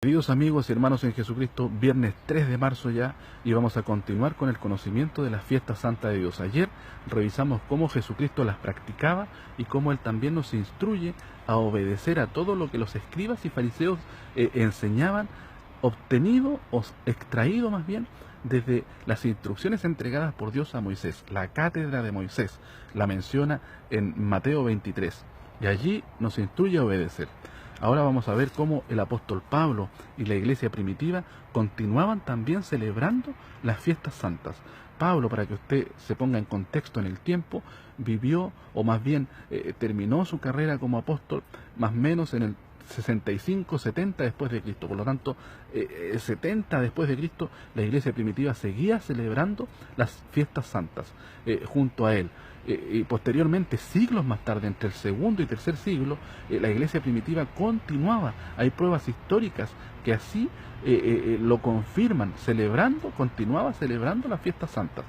Queridos amigos y hermanos en Jesucristo, viernes 3 de marzo ya, y vamos a continuar con el conocimiento de la fiesta santa de Dios. Ayer revisamos cómo Jesucristo las practicaba y cómo Él también nos instruye a obedecer a todo lo que los escribas y fariseos enseñaban, obtenido o extraído más bien desde las instrucciones entregadas por Dios a Moisés. La cátedra de Moisés la menciona en Mateo 23 y allí nos instruye a obedecer. Ahora vamos a ver cómo el apóstol Pablo y la iglesia primitiva continuaban también celebrando las fiestas santas. Pablo, para que usted se ponga en contexto en el tiempo, vivió, o más bien terminó su carrera como apóstol más o menos en el 65-70 después de Cristo. Por lo tanto, 70 después de Cristo, la iglesia primitiva seguía celebrando las fiestas santas junto a él. Y posteriormente, siglos más tarde, entre el segundo y tercer siglo, la iglesia primitiva continuaba. Hay pruebas históricas que así lo confirman, continuaba celebrando las fiestas santas.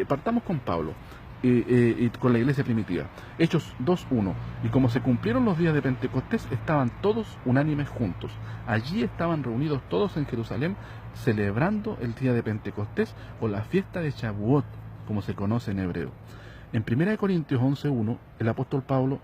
Partamos con Pablo y con la iglesia primitiva. Hechos 2:1. Y como se cumplieron los días de Pentecostés, estaban todos unánimes juntos. Allí estaban reunidos todos en Jerusalén, celebrando el día de Pentecostés o la fiesta de Shavuot, como se conoce en hebreo. En 1 Corintios 11:1, el apóstol Pablo,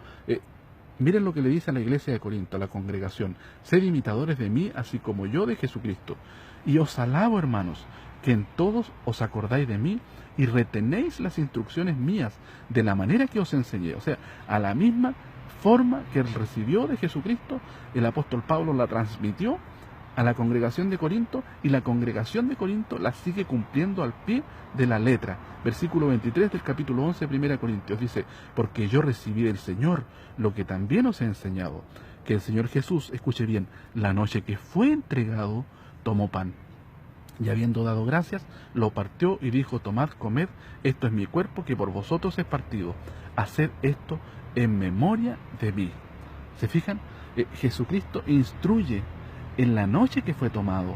miren lo que le dice a la iglesia de Corinto, a la congregación: sed imitadores de mí, así como yo de Jesucristo. Y os alabo, hermanos, que en todos os acordáis de mí y retenéis las instrucciones mías de la manera que os enseñé. O sea, a la misma forma que él recibió de Jesucristo, el apóstol Pablo la transmitió a la congregación de Corinto, y la congregación de Corinto la sigue cumpliendo al pie de la letra. Versículo 23 del capítulo 11 de 1 Corintios dice: porque yo recibí del Señor lo que también os he enseñado, que el Señor Jesús, escuche bien, la noche que fue entregado, tomó pan, y habiendo dado gracias, lo partió y dijo: tomad, comed, esto es mi cuerpo que por vosotros es partido, haced esto en memoria de mí. ¿Se fijan? Jesucristo instruye en la noche que fue tomado,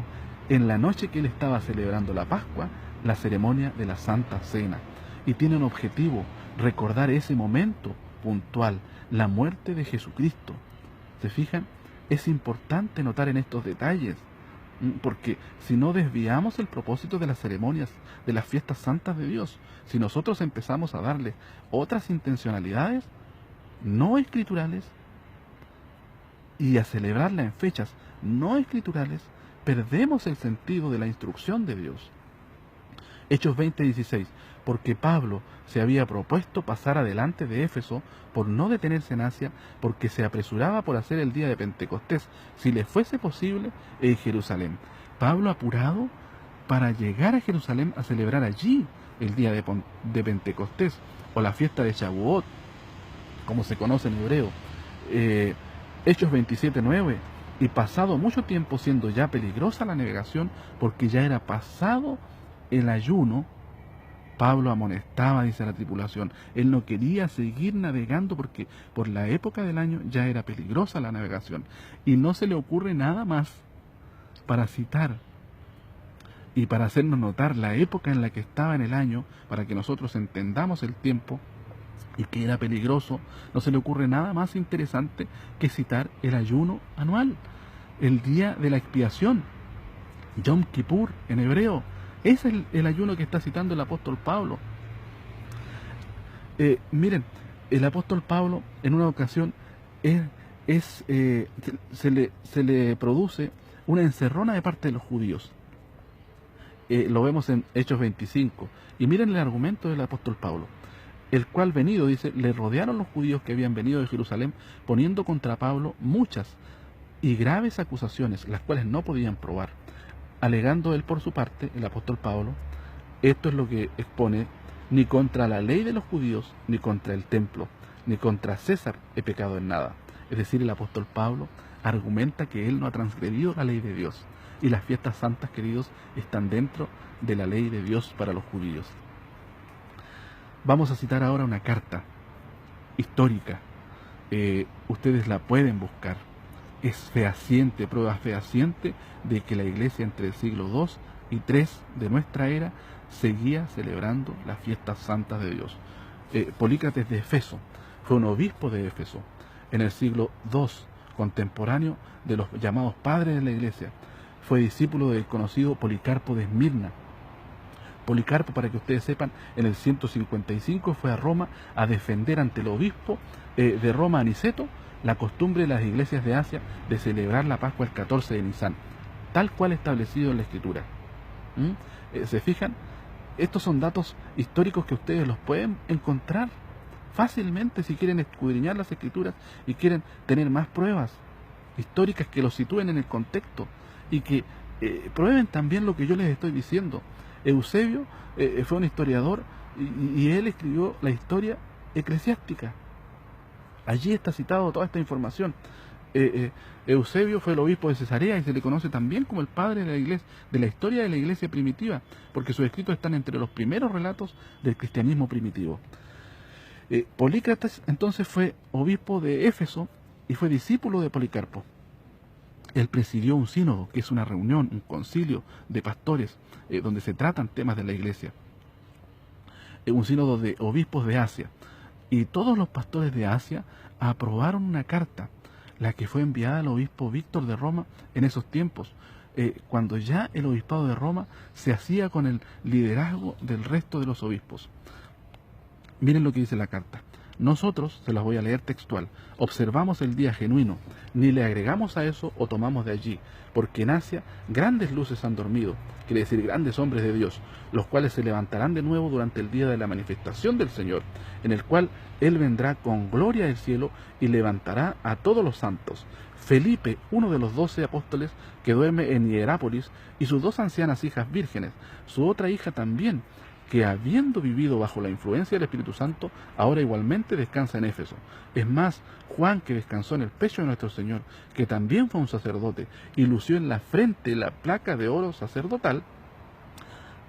en la noche que él estaba celebrando la Pascua, la ceremonia de la Santa Cena. Y tiene un objetivo: recordar ese momento puntual, la muerte de Jesucristo. ¿Se fijan? Es importante notar en estos detalles, porque si no desviamos el propósito de las ceremonias, de las fiestas santas de Dios, si nosotros empezamos a darle otras intencionalidades no escriturales y a celebrarla en fechas no escriturales, perdemos el sentido de la instrucción de Dios. Hechos 20:16. Porque Pablo se había propuesto pasar adelante de Éfeso por no detenerse en Asia, porque se apresuraba por hacer el día de Pentecostés, si le fuese posible, en Jerusalén. Pablo apurado para llegar a Jerusalén a celebrar allí el día de Pentecostés, o la fiesta de Shavuot, como se conoce en hebreo. Hechos 27:9. Y pasado mucho tiempo, siendo ya peligrosa la navegación, porque ya era pasado el ayuno, Pablo amonestaba, dice, a la tripulación. Él no quería seguir navegando porque por la época del año ya era peligrosa la navegación. Y no se le ocurre nada más para citar y para hacernos notar la época en la que estaba en el año, para que nosotros entendamos el tiempo y que era peligroso. No se le ocurre nada más interesante que citar el ayuno anual, el día de la expiación, Yom Kippur en hebreo. Es el ayuno que está citando el apóstol Pablo. Miren, el apóstol Pablo en una ocasión se le produce una encerrona de parte de los judíos. Lo vemos en Hechos 25. Y miren el argumento del apóstol Pablo: el cual venido, dice, le rodearon los judíos que habían venido de Jerusalén, poniendo contra Pablo muchas y graves acusaciones, las cuales no podían probar, alegando él por su parte, el apóstol Pablo, esto es lo que expone: ni contra la ley de los judíos, ni contra el templo, ni contra César he pecado en nada. Es decir, el apóstol Pablo argumenta que él no ha transgredido la ley de Dios, y las fiestas santas, queridos, están dentro de la ley de Dios para los judíos. Vamos a citar ahora una carta histórica. Ustedes la pueden buscar. Es fehaciente, prueba fehaciente de que la iglesia entre el siglo II y III de nuestra era seguía celebrando las fiestas santas de Dios. Polícrates de Efeso fue un obispo de Éfeso en el siglo II, contemporáneo de los llamados padres de la iglesia. fue discípulo del conocido Policarpo de Esmirna. Policarpo, para que ustedes sepan, en el 155 fue a Roma a defender ante el obispo de Roma, Aniceto, la costumbre de las iglesias de Asia de celebrar la Pascua el 14 de Nisan, tal cual establecido en la Escritura. ¿Se fijan? Estos son datos históricos que ustedes los pueden encontrar fácilmente si quieren escudriñar las Escrituras y quieren tener más pruebas históricas que los sitúen en el contexto y que prueben también lo que yo les estoy diciendo. Eusebio fue un historiador y él escribió la historia eclesiástica. Allí está citado toda esta información. Eusebio fue el obispo de Cesarea y se le conoce también como el padre de la iglesia, de la historia de la iglesia primitiva, porque sus escritos están entre los primeros relatos del cristianismo primitivo. Polícrates entonces fue obispo de Éfeso y fue discípulo de Policarpo. Él presidió un sínodo, que es una reunión, un concilio de pastores, donde se tratan temas de la iglesia. Un sínodo de obispos de Asia. Y todos los pastores de Asia aprobaron una carta, la que fue enviada al obispo Víctor de Roma en esos tiempos, cuando ya el obispado de Roma se hacía con el liderazgo del resto de los obispos. Miren lo que dice la carta. Nosotros, se las voy a leer textual, observamos el día genuino, ni le agregamos a eso o tomamos de allí, porque en Asia grandes luces han dormido, quiere decir grandes hombres de Dios, los cuales se levantarán de nuevo durante el día de la manifestación del Señor, en el cual Él vendrá con gloria del cielo y levantará a todos los santos. Felipe, uno de los 12 apóstoles, que duerme en Hierápolis, y sus 2 ancianas hijas vírgenes, su otra hija también, que habiendo vivido bajo la influencia del Espíritu Santo, ahora igualmente descansa en Éfeso. Es más, Juan, que descansó en el pecho de nuestro Señor, que también fue un sacerdote, y lució en la frente la placa de oro sacerdotal,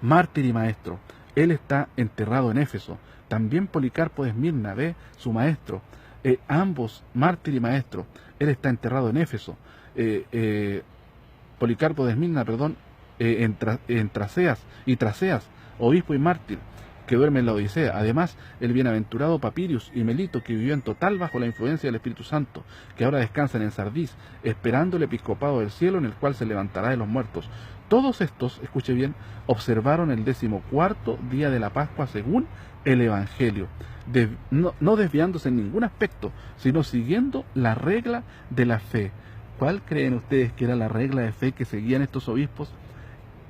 mártir y maestro. Él está enterrado en Éfeso. También Policarpo de Esmirna, ve, su maestro. Ambos, mártir y maestro. Él está enterrado en Éfeso. Policarpo de Esmirna, perdón, en Traseas, obispo y mártir, que duerme en la Odisea. Además, el bienaventurado Papirius y Melito, que vivió en total bajo la influencia del Espíritu Santo, que ahora descansan en Sardis, esperando el episcopado del cielo, en el cual se levantará de los muertos. Todos estos, escuche bien, observaron el 14º día de la Pascua según el Evangelio, no desviándose en ningún aspecto, sino siguiendo la regla de la fe. ¿Cuál creen ustedes que era la regla de fe que seguían estos obispos?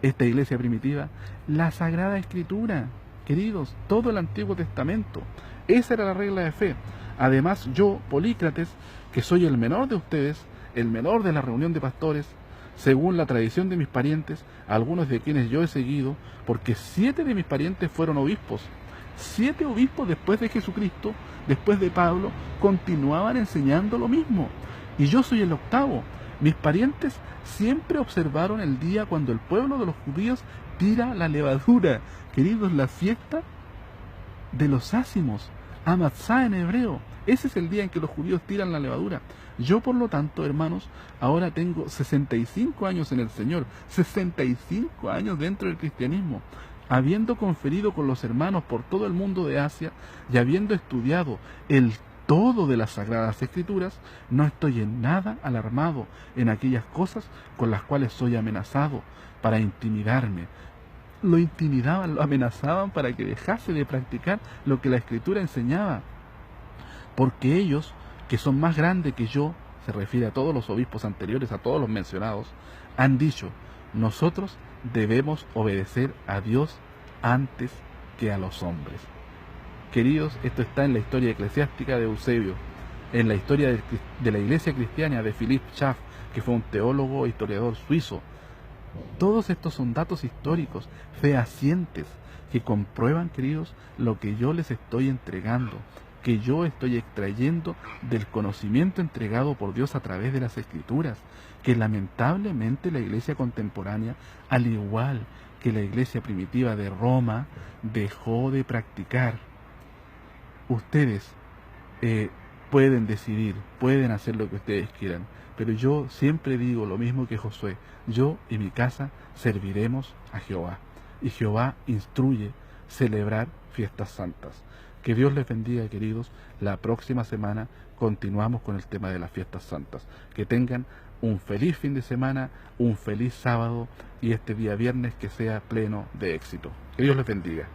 Esta iglesia primitiva, la Sagrada Escritura, queridos, todo el Antiguo Testamento. Esa era la regla de fe. Además, yo, Polícrates, que soy el menor de ustedes, el menor de la reunión de pastores, según la tradición de mis parientes, algunos de quienes yo he seguido, porque 7 de mis parientes fueron obispos. 7 obispos después de Jesucristo, después de Pablo, continuaban enseñando lo mismo. Y yo soy el 8º. Mis parientes siempre observaron el día cuando el pueblo de los judíos tira la levadura. Queridos, la fiesta de los ácimos, Amatzá en hebreo. Ese es el día en que los judíos tiran la levadura. Yo, por lo tanto, hermanos, ahora tengo 65 años en el Señor, 65 años dentro del cristianismo, habiendo conferido con los hermanos por todo el mundo de Asia y habiendo estudiado el todo de las Sagradas Escrituras, no estoy en nada alarmado en aquellas cosas con las cuales soy amenazado para intimidarme. Lo intimidaban, lo amenazaban para que dejase de practicar lo que la Escritura enseñaba. Porque ellos, que son más grandes que yo, se refiere a todos los obispos anteriores, a todos los mencionados, han dicho, nosotros debemos obedecer a Dios antes que a los hombres. Queridos, esto está en la historia eclesiástica de Eusebio, en la historia de la iglesia cristiana de Philippe Schaff, que fue un teólogo e historiador suizo. Todos estos son datos históricos, fehacientes, que comprueban, queridos, lo que yo les estoy entregando, que yo estoy extrayendo del conocimiento entregado por Dios a través de las Escrituras, que lamentablemente la iglesia contemporánea, al igual que la iglesia primitiva de Roma, dejó de practicar. Ustedes pueden decidir, pueden hacer lo que ustedes quieran, pero yo siempre digo lo mismo que Josué, yo y mi casa serviremos a Jehová, y Jehová instruye celebrar fiestas santas. Que Dios les bendiga, queridos. La próxima semana continuamos con el tema de las fiestas santas. Que tengan un feliz fin de semana, un feliz sábado y este día viernes que sea pleno de éxito. Que Dios les bendiga.